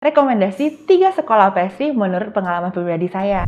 Rekomendasi 3 sekolah pastry menurut pengalaman pribadi saya.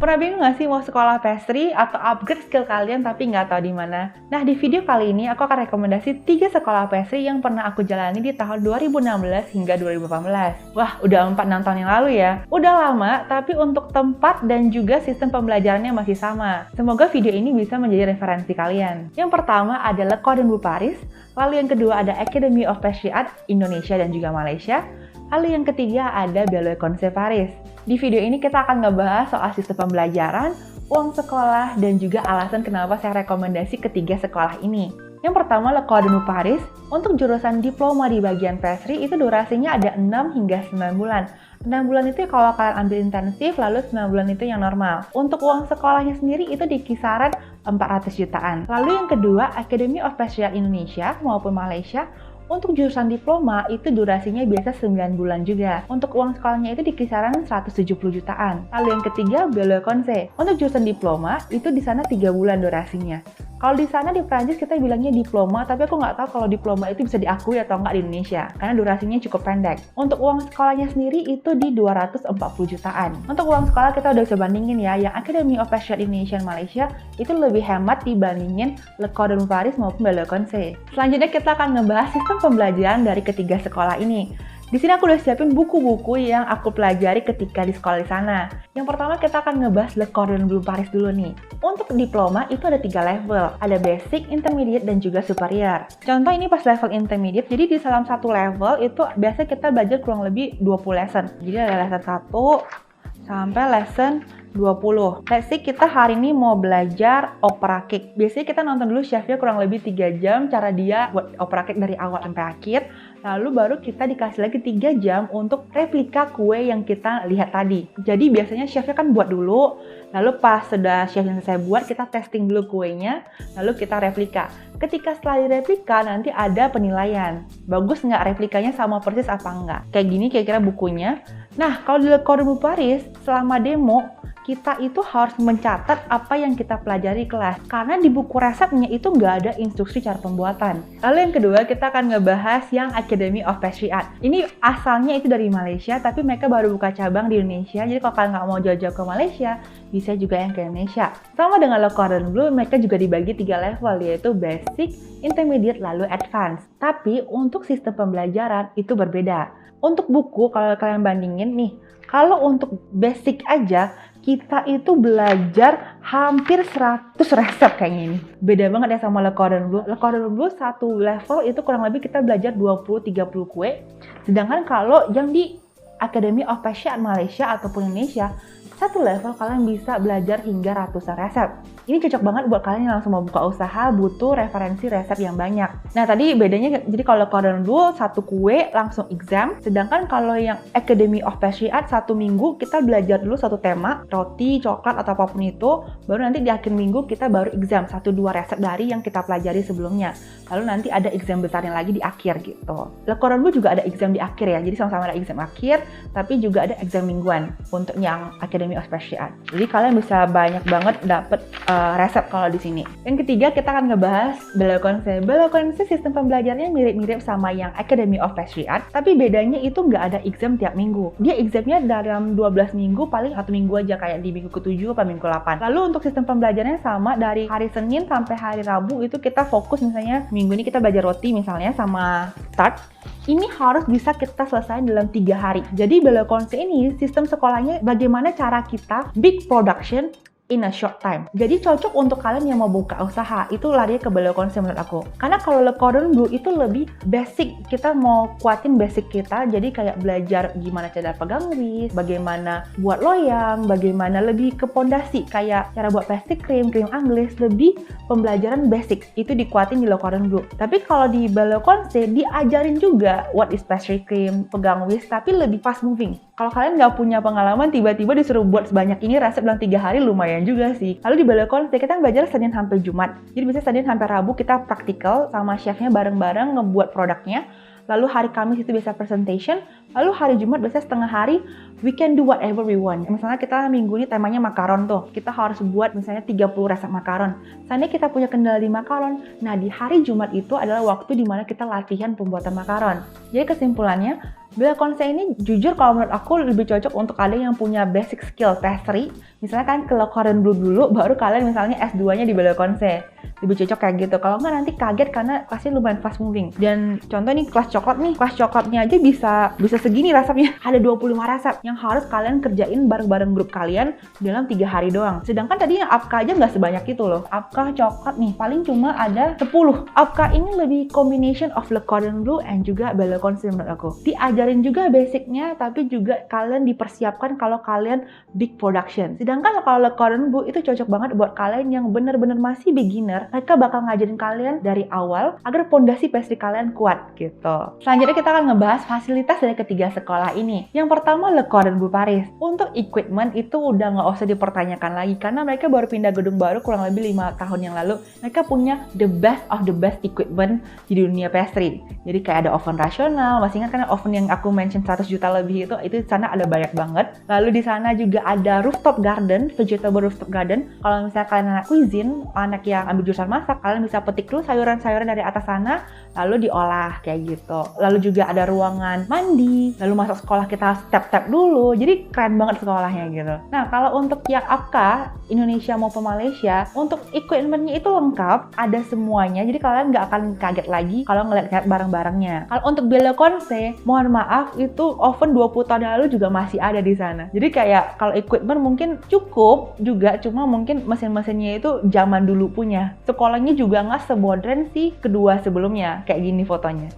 Pernah bingung nggak sih mau sekolah pastry atau upgrade skill kalian tapi nggak tahu di mana? Nah, di video kali ini aku akan rekomendasi 3 sekolah pastry yang pernah aku jalani di tahun 2016 hingga 2018. Wah, udah 4-6 tahun yang lalu ya. Udah lama, tapi untuk tempat dan juga sistem pembelajarannya masih sama. Semoga video ini bisa menjadi referensi kalian. Yang pertama adalah Cordon Bleu Paris, lalu yang kedua ada Academy of Pastry Art Indonesia dan juga Malaysia, lalu yang ketiga ada Belle École Paris. Di video ini kita akan ngebahas soal sistem pembelajaran, uang sekolah, dan juga alasan kenapa saya rekomendasi ketiga sekolah ini. Yang pertama, Le Cordon Bleu Paris. Untuk jurusan diploma di bagian pastry itu durasinya ada 6 hingga 9 bulan. 6 bulan itu kalau kalian ambil intensif, lalu 9 bulan itu yang normal. Untuk uang sekolahnya sendiri itu di kisaran 400 jutaan. Lalu yang kedua, Academy of Pastry Art Indonesia maupun Malaysia. Untuk jurusan diploma itu durasinya biasa 9 bulan juga. Untuk uang sekolahnya itu di kisaran 170 jutaan. Lalu yang ketiga, Belle École. Untuk jurusan diploma itu di sana 3 bulan durasinya. Kalau di sana di Prancis kita bilangnya diploma, tapi aku nggak tahu kalau diploma itu bisa diakui atau nggak di Indonesia, karena durasinya cukup pendek. Untuk uang sekolahnya sendiri itu di 240 jutaan. Untuk uang sekolah kita udah bisa bandingin ya, yang Academy of Pastry Art Indonesia Malaysia itu lebih hemat dibandingin Le Cordon Bleu Paris maupun Belle École. Selanjutnya kita akan ngebahas sistem pembelajaran dari ketiga sekolah ini. Di sini aku udah siapin buku-buku yang aku pelajari ketika di sekolah di sana. Yang pertama kita akan ngebahas Le Cordon Bleu Paris dulu nih. Untuk diploma itu ada 3 level. Ada basic, intermediate, dan juga superior. Contoh ini pas level intermediate, jadi di dalam satu level itu biasa kita belajar kurang lebih 20 lesson. Jadi ada lesson 1 sampai lesson 20. Let's say kita hari ini mau belajar opera cake. Biasanya kita nonton dulu chefnya kurang lebih 3 jam cara dia buat opera cake dari awal sampai akhir. Lalu baru kita dikasih lagi 3 jam untuk replika kue yang kita lihat tadi. Jadi biasanya chefnya kan buat dulu, lalu pas sudah chef yang selesai buat, kita testing dulu kuenya, lalu kita replika. Ketika setelah direplika nanti ada penilaian. Bagus nggak replikanya sama persis apa enggak. Kayak gini kira-kira bukunya. Nah, kalau di Le Cordon Bleu Paris, selama demo, kita itu harus mencatat apa yang kita pelajari kelas. Karena di buku resepnya itu nggak ada instruksi cara pembuatan. Lalu yang kedua, kita akan ngebahas yang Academy of Pastry Art. Ini asalnya itu dari Malaysia, tapi mereka baru buka cabang di Indonesia. Jadi kalau kalian nggak mau jauh-jauh ke Malaysia, bisa juga yang ke Indonesia. Sama dengan Le Cordon Bleu, mereka juga dibagi 3 level, yaitu basic, intermediate, lalu advance. Tapi untuk sistem pembelajaran itu berbeda. Untuk buku, kalau kalian bandingin nih, kalau untuk basic aja, kita itu belajar hampir 100 resep kayaknya ini. Beda banget ya sama Le Cordon Bleu. Le Cordon Bleu satu level itu kurang lebih kita belajar 20-30 kue. Sedangkan kalau yang di Academy of Pastry Art Malaysia ataupun Indonesia, satu level kalian bisa belajar hingga ratusan resep. Ini cocok banget buat kalian yang langsung mau buka usaha, butuh referensi resep yang banyak. Nah tadi bedanya, jadi kalau Cordon Bleu satu kue langsung exam, sedangkan kalau yang Academy of Pastry Art 1 minggu kita belajar dulu satu tema, roti, coklat atau apapun itu, baru nanti di akhir minggu kita baru exam 1-2 resep dari yang kita pelajari sebelumnya. Lalu nanti ada exam besarnya lagi di akhir gitu. Le Cordon Bleu juga ada exam di akhir ya, jadi sama-sama ada exam akhir, tapi juga ada exam mingguan untuk yang Academy of Pastry Art. Jadi kalian bisa banyak banget dapet resep kalau di sini. Yang ketiga kita akan ngebahas Belle École. Belle École sistem pembelajarannya mirip-mirip sama yang Academy of Pastry Art, tapi bedanya itu nggak ada exam tiap minggu. Dia examnya dalam 12 minggu, paling 1 minggu aja kayak di minggu ke-7 atau minggu ke-8. Lalu untuk sistem pembelajarannya sama dari hari Senin sampai hari Rabu itu kita fokus, misalnya minggu ini kita belajar roti misalnya sama start. Ini harus bisa kita selesai dalam 3 hari. Jadi Belle École ini sistem sekolahnya bagaimana cara kita big production in a short time. Jadi cocok untuk kalian yang mau buka usaha, itu lari ke Belle École menurut aku. Karena kalau Le Cordon Bleu itu lebih basic, kita mau kuatin basic kita, jadi kayak belajar gimana cara pegang whisk, bagaimana buat loyang, bagaimana lebih ke pondasi, kayak cara buat pastry cream, krim Inggris, lebih pembelajaran basic, itu dikuatin di Le Cordon Bleu. Tapi kalau di Belle École diajarin juga what is pastry cream, pegang whisk, tapi lebih fast moving. Kalau kalian nggak punya pengalaman, tiba-tiba disuruh buat sebanyak ini resep dalam 3 hari, lumayan juga sih. Lalu di Belle École kita belajar Senin sampai Jumat. Jadi bisa Senin sampai Rabu kita praktikal sama chefnya bareng-bareng ngebuat produknya. lalu hari Kamis itu biasa presentation, lalu hari Jumat biasa setengah hari, we can do whatever we want. Misalnya kita minggu ini temanya makaron tuh, kita harus buat misalnya 30 resep makaron. Seandainya kita punya kendala di makaron, nah di hari Jumat itu adalah waktu dimana kita latihan pembuatan makaron. Jadi kesimpulannya, Bella Conce ini jujur kalau menurut aku lebih cocok untuk kalian yang punya basic skill pastry. Misalnya kan ke Le Cordon Bleu dulu, baru kalian misalnya S2-nya di Bella Conce. Lebih cocok kayak gitu. Kalau nggak nanti kaget karena kelasnya lumayan fast moving. Dan contoh nih kelas coklat nih, kelas coklatnya aja bisa segini resepnya. Ada 25 resep yang harus kalian kerjain bareng-bareng grup kalian dalam 3 hari doang. Sedangkan tadi yang APKA aja nggak sebanyak itu loh. APKA coklat nih paling cuma ada 10. APKA ini lebih combination of Le Cordon Bleu and juga Bella Conce menurut aku. Diajarin juga basicnya, tapi juga kalian dipersiapkan kalau kalian big production. Sedangkan kalau Le Cordon Bleu itu cocok banget buat kalian yang bener-bener masih beginner. Mereka bakal ngajarin kalian dari awal agar pondasi pastry kalian kuat gitu. Selanjutnya kita akan ngebahas fasilitas dari ketiga sekolah ini. Yang pertama Le Cordon Bleu Paris. Untuk equipment itu udah nggak usah dipertanyakan lagi karena mereka baru pindah gedung baru kurang lebih 5 tahun yang lalu. Mereka punya the best of the best equipment di dunia pastry. Jadi kayak ada oven rasional. Masih ingat kan oven yang aku mention 100 juta lebih itu di sana ada banyak banget. Lalu di sana juga ada rooftop garden, vegetable rooftop garden. Kalau misalnya kalian anak cuisine, anak yang ambil jurusan masak, kalian bisa petik dulu sayuran-sayuran dari atas sana, lalu diolah kayak gitu. Lalu juga ada ruangan mandi, lalu masuk sekolah kita step-step dulu. Jadi keren banget sekolahnya gitu. Nah, kalau untuk yang APKA, Indonesia maupun Malaysia, untuk equipment-nya itu lengkap, ada semuanya. Jadi kalian nggak akan kaget lagi kalau ngeliat barang-barangnya. Kalau untuk Bella Conce, mohon maaf, itu oven 20 tahun yang lalu juga masih ada di sana. Jadi kayak kalau equipment mungkin cukup juga, cuma mungkin mesin-mesinnya itu zaman dulu punya. Sekolahnya juga nggak semodern sih kedua sebelumnya, kayak gini fotonya.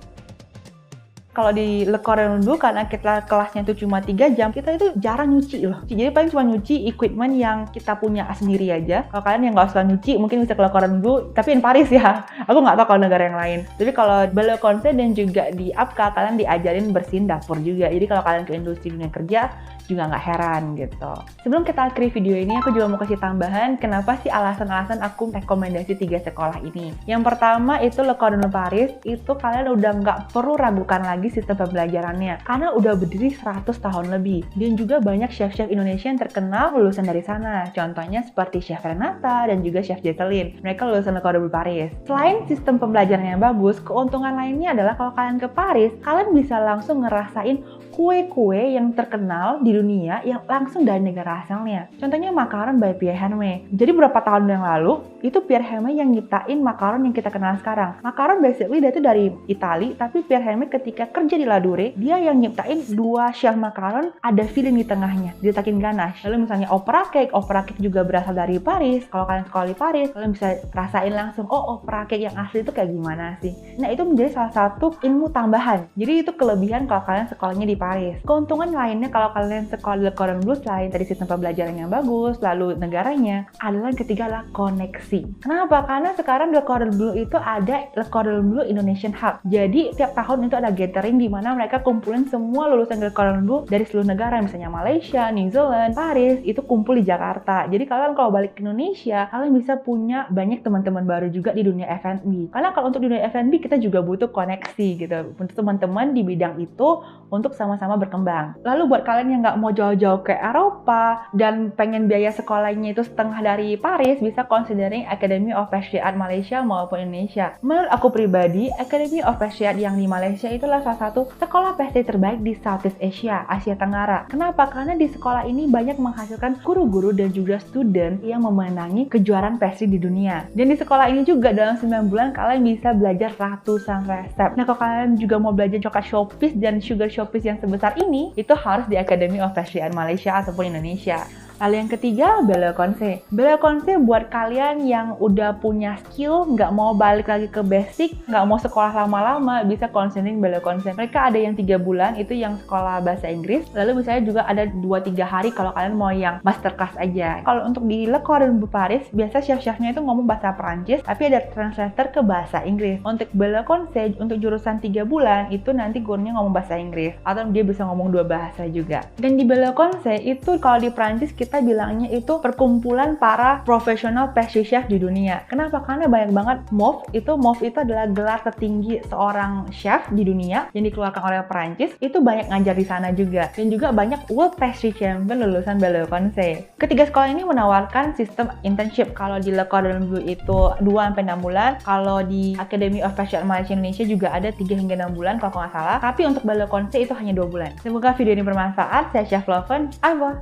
Kalau di Le Cordon Bleu karena kita kelasnya itu cuma 3 jam, kita itu jarang nyuci loh. Jadi paling cuma nyuci equipment yang kita punya sendiri aja. Kalau kalian yang nggak usah nyuci, mungkin bisa ke Le Cordon Bleu, tapi in Paris ya. Aku nggak tahu kalau negara yang lain. Tapi kalau Bella Conce dan juga di APKA, kalian diajarin bersihin dapur juga. Jadi kalau kalian ke industri dunia kerja, juga nggak heran gitu. Sebelum kita akhiri video ini, aku juga mau kasih tambahan kenapa sih alasan-alasan aku rekomendasi 3 sekolah ini. Yang pertama itu Le Cordon Bleu Paris, itu kalian udah nggak perlu ragukan lagi sistem pembelajarannya karena udah berdiri 100 tahun lebih. Dan juga banyak chef-chef Indonesia yang terkenal lulusan dari sana. Contohnya seperti Chef Renata dan juga Chef Jacqueline. Mereka lulusan Le Cordon Bleu Paris. Selain sistem pembelajaran yang bagus, keuntungan lainnya adalah kalau kalian ke Paris, kalian bisa langsung ngerasain kue-kue yang terkenal di dunia yang langsung dari negara asalnya. Contohnya makaron by Pierre Hermé. Jadi beberapa tahun yang lalu, itu Pierre Hermé yang nyiptain makaron yang kita kenal sekarang. Makaron basically dia itu dari Itali, tapi Pierre Hermé ketika kerja di Ladurée, dia yang nyiptain 2 chef makaron, ada filling di tengahnya, diletakin ganache. Lalu misalnya opera cake juga berasal dari Paris. Kalau kalian sekolah di Paris, kalian bisa rasain langsung, oh opera cake yang asli itu kayak gimana sih. Nah itu menjadi salah satu ilmu tambahan. Jadi itu kelebihan kalau kalian sekolahnya di Paris. Keuntungan lainnya kalau kalian sekolah di Le Cordon Bleu selain dari sistem pembelajaran yang bagus, lalu negaranya, adalah yang ketiga adalah koneksi. Kenapa? Karena sekarang di Le Cordon Bleu itu ada Le Cordon Bleu Indonesian Hub. Jadi tiap tahun itu ada gathering di mana mereka kumpulin semua lulusan Le Cordon Bleu dari seluruh negara, misalnya Malaysia, New Zealand, Paris, itu kumpul di Jakarta. Jadi kalian kalau balik ke Indonesia, kalian bisa punya banyak teman-teman baru juga di dunia F&B. Karena kalau untuk dunia F&B kita juga butuh koneksi gitu untuk teman-teman di bidang itu untuk sama-sama berkembang. Lalu buat kalian yang nggak mau jauh-jauh ke Eropa dan pengen biaya sekolahnya itu setengah dari Paris, bisa considering Academy of Pastry Art Malaysia maupun Indonesia. Menurut aku pribadi, Academy of Pastry Art yang di Malaysia itulah salah satu sekolah pastry terbaik di Southeast Asia, Asia Tenggara. Kenapa? Karena di sekolah ini banyak menghasilkan guru-guru dan juga student yang memenangi kejuaraan pastry di dunia. Dan di sekolah ini juga dalam 9 bulan kalian bisa belajar ratusan resep. Nah, kalau kalian juga mau belajar coklat showpiece dan sugar showpiece yang sebesar ini, itu harus di Academy of Pastry Art Malaysia ataupun Indonesia. Lalu yang ketiga, Bella Conce. Bella Conce buat kalian yang udah punya skill, nggak mau balik lagi ke basic, nggak mau sekolah lama-lama, bisa considering Bella Conce. Mereka ada yang 3 bulan, itu yang sekolah bahasa Inggris. Lalu misalnya juga ada 2-3 hari kalau kalian mau yang masterclass aja. Kalau untuk di Le Cordon Bleu Paris, biasa chef-chefnya itu ngomong bahasa Perancis, tapi ada translator ke bahasa Inggris. Untuk Bella Conce, untuk jurusan 3 bulan, itu nanti gurunya ngomong bahasa Inggris. Atau dia bisa ngomong 2 bahasa juga. Dan di Bella Conce, itu kalau di Perancis kita kita bilangnya itu perkumpulan para profesional pastry chef di dunia. Kenapa? Karena banyak banget MOF itu adalah gelar tertinggi seorang chef di dunia yang dikeluarkan oleh Perancis. Itu banyak ngajar di sana juga, dan juga banyak World Pastry Champion lulusan Belle Conseil. Ketiga sekolah ini menawarkan sistem internship. Kalau di Le Cordon Bleu itu 2-6 bulan, kalau di Academy of Pastry Art Malaysia Indonesia juga ada 3 hingga 6 bulan kalau nggak salah. Tapi untuk Belle Conseil itu hanya 2 bulan. Semoga video ini bermanfaat. Saya Chef Loven. Au revoir.